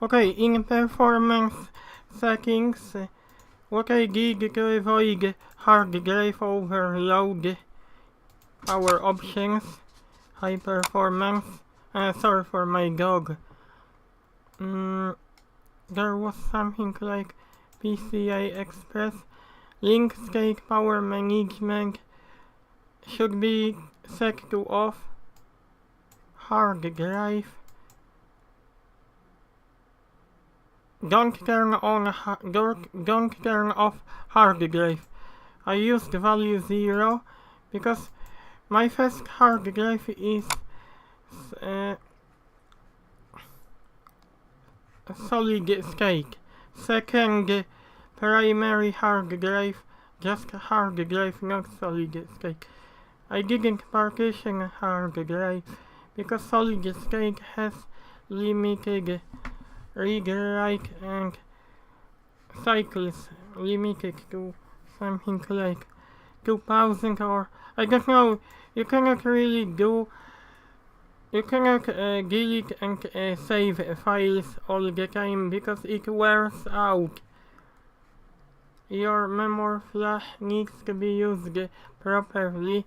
Okay, in performance settings, okay, gig to avoid hard drive overload. Power options, high performance. Sorry for my dog. There was something like PCI Express. Link state power management should be set to off. Hard drive. Don't turn off hard drive. I used value 0 because my first hard drive is solid state. Second primary hard drive, just hard drive, not solid state. I didn't partition hard drive because solid state has limited read-write and cycles, limited to something like 2000, or I don't know. You cannot really do. You cannot delete and save files all the time because it wears out. Your memory flash needs to be used properly.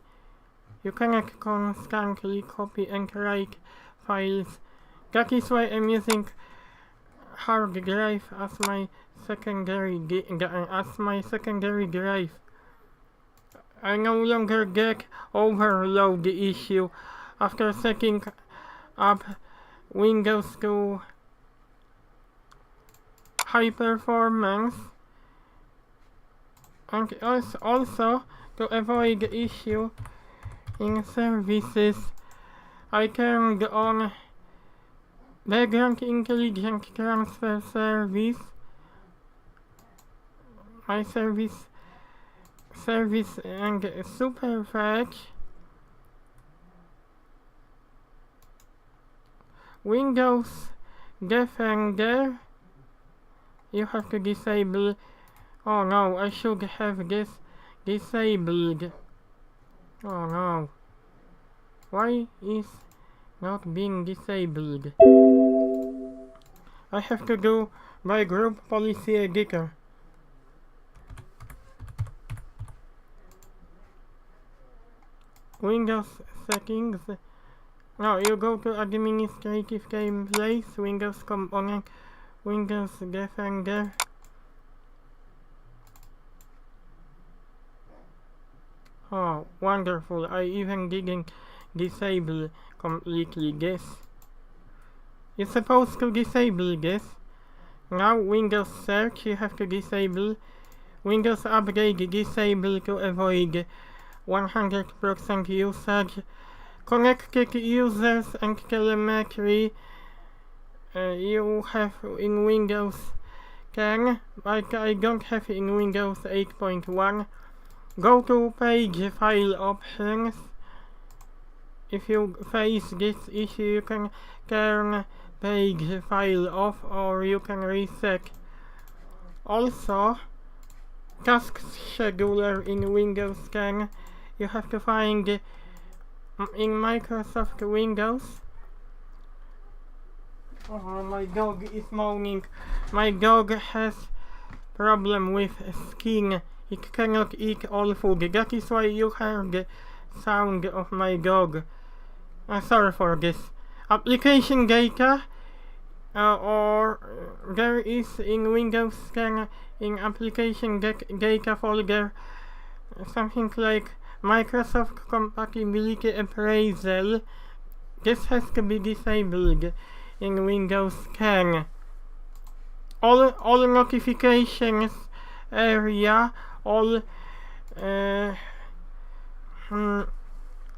You cannot constantly copy and write files. That is why I'm using hard drive as my secondary drive. I no longer get overload issue after setting up Windows to high performance, and also to avoid the issue in services, I turned on background intelligent transfer service. My service and Superfetch. Windows Defender. You have to disable. Oh no, I should have this disabled. Oh no. Why is not being disabled? I have to do my group policy editor. Windows settings. Now you go to administrative gameplays, Windows component, Windows Defender. Oh, wonderful. I even didn't disable completely this. You're supposed to disable this. Now Windows Search you have to disable. Windows Update disable to avoid 100% usage. Connected users and telemetry you have in Windows 10, but I don't have in Windows 8.1. Go to page file options. If you face this issue, you can turn page file off or you can reset. Also, task scheduler in Windows 10 you have to find in Microsoft Windows. Oh, my dog is moaning. My dog has problem with skin. It cannot eat all food. That is why you heard the sound of my dog. Sorry for this. Application data, or there is in Windows 10 in application data folder something like Microsoft compatibility appraisal. This has to be disabled in Windows 10. All notifications area, all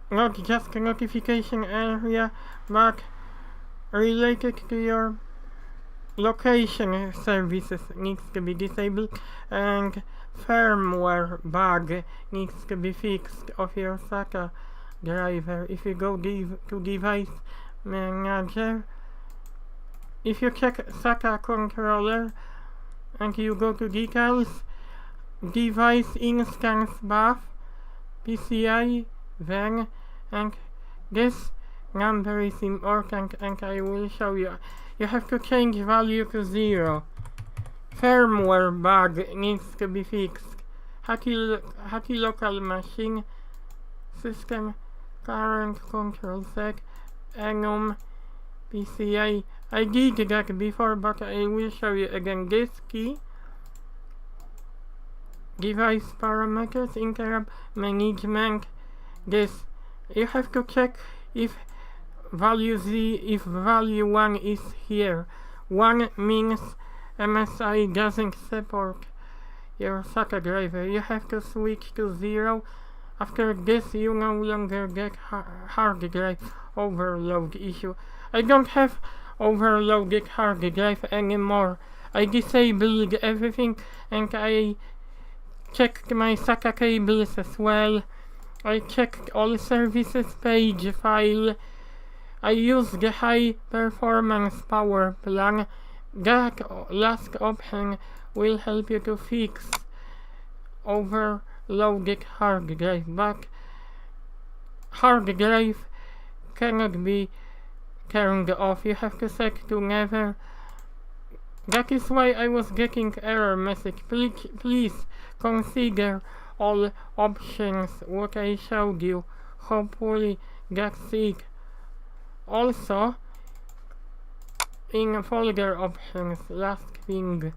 not just notification area, but related to your location services needs to be disabled, and firmware bug needs to be fixed of your SATA driver. If you go to device manager, if you check SATA controller and you go to details, device instance buff, PCI, then, and this number is important and I will show you. you have to change value to 0. Firmware bug needs to be fixed. Hacky local machine system current control sec enum PCI. I did that before, but I will show you again. This key, device parameters, interrupt management. This, you have to check if value 1 is here. 1 means MSI doesn't support your SATA driver. You have to switch to 0. After this, you no longer get hard drive overload issue. I don't have overloaded hard drive anymore. I disabled everything and I checked my SATA cables as well. I checked all services page file. I used the high performance power plan. That last option will help you to fix overloaded hard drive, but hard drive cannot be turned off. You have to set to never. That is why I was getting error message. Please consider all options what I showed you. Hopefully that's it. Also, in folder options, last thing,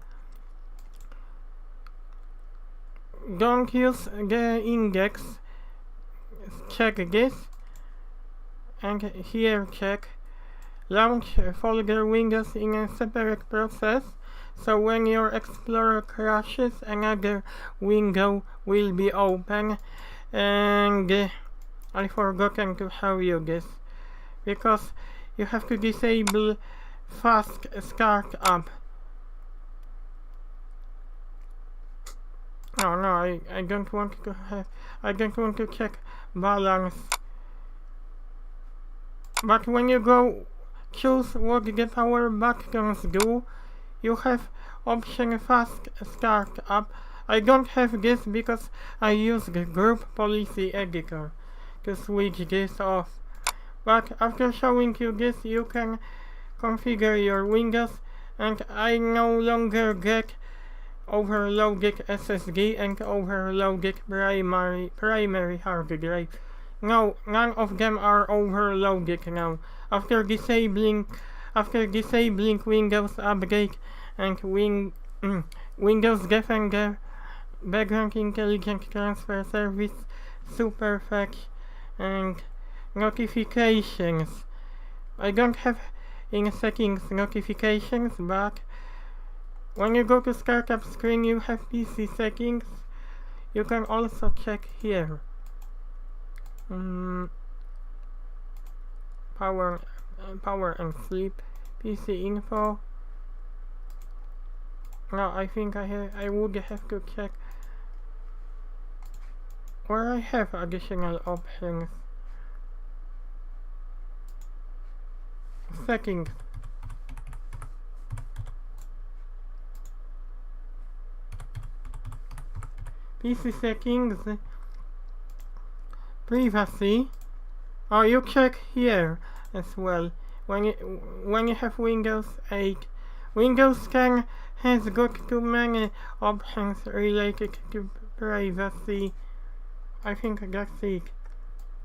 don't use the index. Check this, and here check launch folder windows in a separate process, so when your Explorer crashes another window will be open. And I forgotten to show you this, because you have to disable fast start up. Oh no, I don't want to check balance. But when you go choose what the power buttons do, you have option fast start up. I don't have this because I use the group policy editor to switch this off. But after showing you this, you can configure your Windows, and I no longer get overloaded SSD and overloaded primary hard drive. No, none of them are overloaded now. After disabling Windows Update and Windows Defender, Background Intelligent Transfer Service, Superfetch, and notifications. I don't have in settings notifications, but when you go to startup screen, you have PC settings. You can also check here. Power and sleep, PC info. Now I think I would have to check where I have additional options. Settings. PC settings. Privacy. Oh, you check here as well. When you have Windows 8, Windows 10 has got too many options related to privacy. I think that's it.